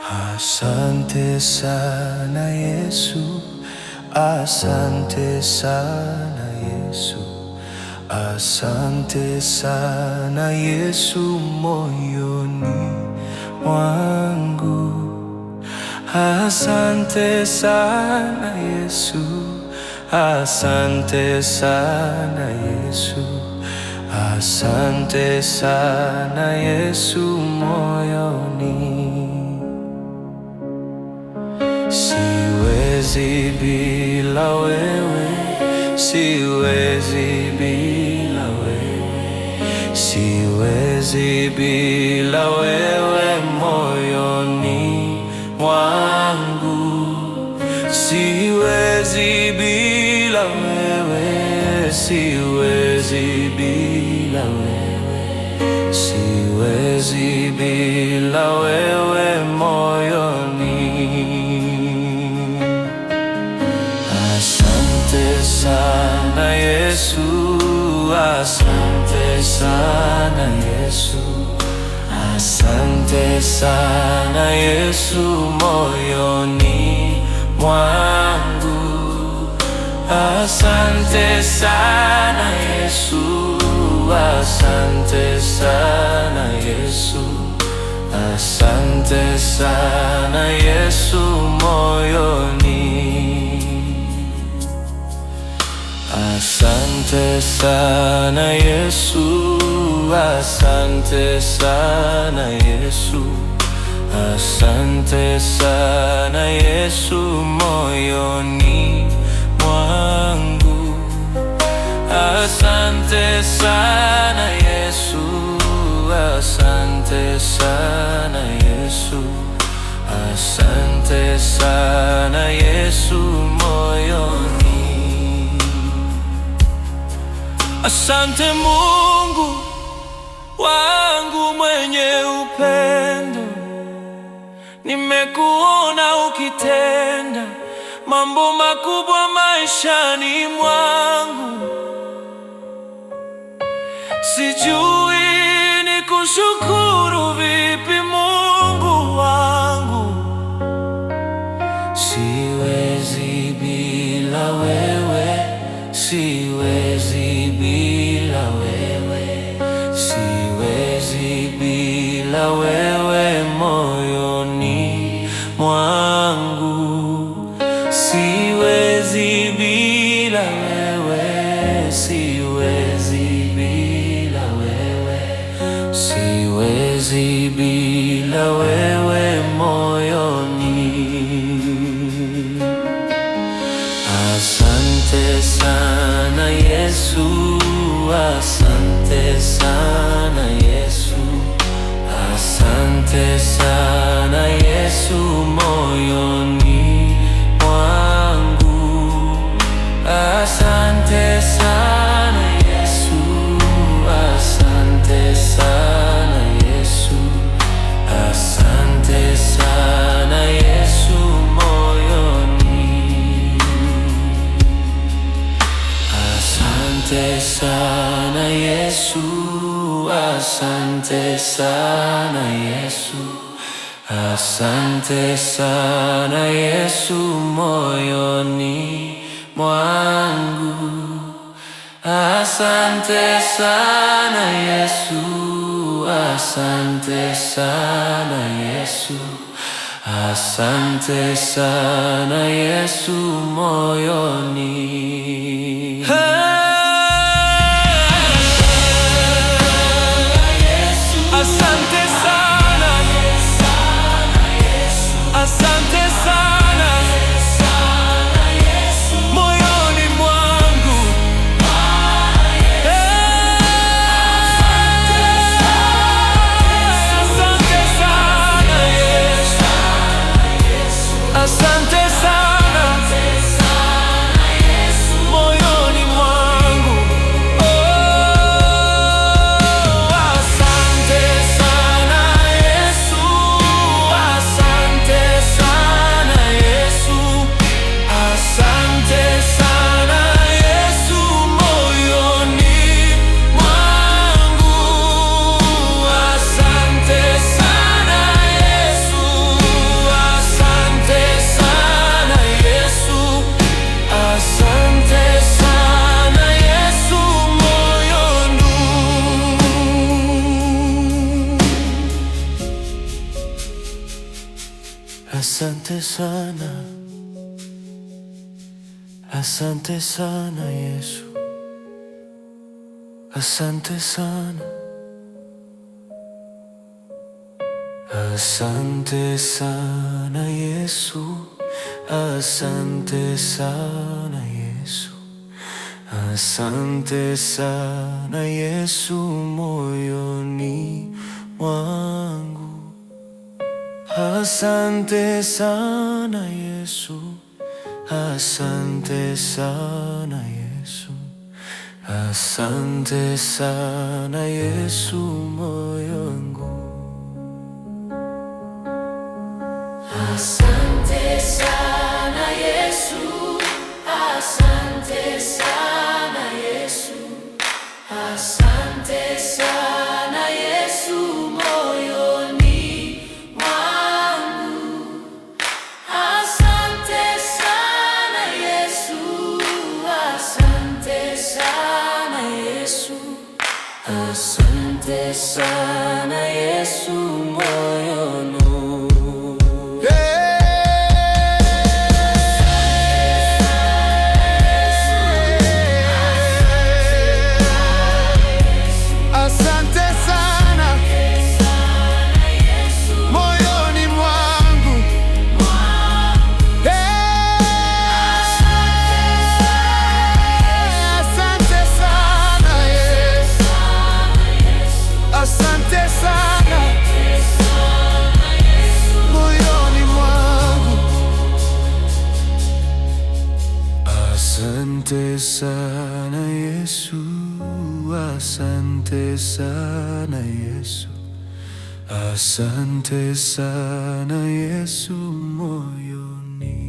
Asante sana Yesu, asante sana Yesu, asante sana Yesu moyoni mwangu. Asante sana Yesu, asante sana Yesu, asante sana Yesu moyoni. Siwezi bila wewe, siwezi bila wewe, siwezi bila wewe moyoni mwangu. Siwezi bila wewe, siwezi bila wewe, siwezi bila wewe moyoni. Asante sana Yesu, asante sana Yesu, asante sana Yesu moyoni mwangu. Asante sana Yesu, asante sana Yesu, asante sana Yesu moyoni. Asante sana Yesu, asante sana Yesu, asante sana Yesu moyoni mwangu. Asante sana Yesu, asante sana Yesu, asante sana Yesu moyoni. Asante Mungu wangu mwenye upendo, nimekuona ukitenda mambo makubwa maishani mwangu. Sijui nikushukuru vipi Mungu wangu. Siwezi bila wewe, siwezi bila wewe, siwezi bila wewe moyoni mwangu. Siwezi bila wewe, siwezi bila wewe, siwezi bila wewe moyoni. Asante sana Yesu, asante sana Yesu, asante sana Yesu moyoni mwangu. Asante sana Yesu, asante sana Yesu, asante sana Yesu moyoni. Asante sana Yesu, asante sana Yesu, asante sana Yesu moyoni mwangu. Asante sana Yesu, asante sana Yesu, asante sana Yesu moyoni. Asante sana, asante sana moyoni mwangu. Asante sana Yesu, asante sana moyoni mwangu. Asante sana, asante sana Yesu, asante sana, asante sana Yesu, asante sana Yesu, asante sana Yesu moyoni mwangu. Asante sana Yesu, asante sana Yesu, asante sana Yesu moyo wangu. Asante sana Yesu, asante sana Yesu, asante sana Yesu moyoni mwangu. Asante sana Yesu, asante sana Yesu, asante sana Yesu moyoni. Asante sana Yesu, asante sana Yesu, asante sana Yesu moyoni.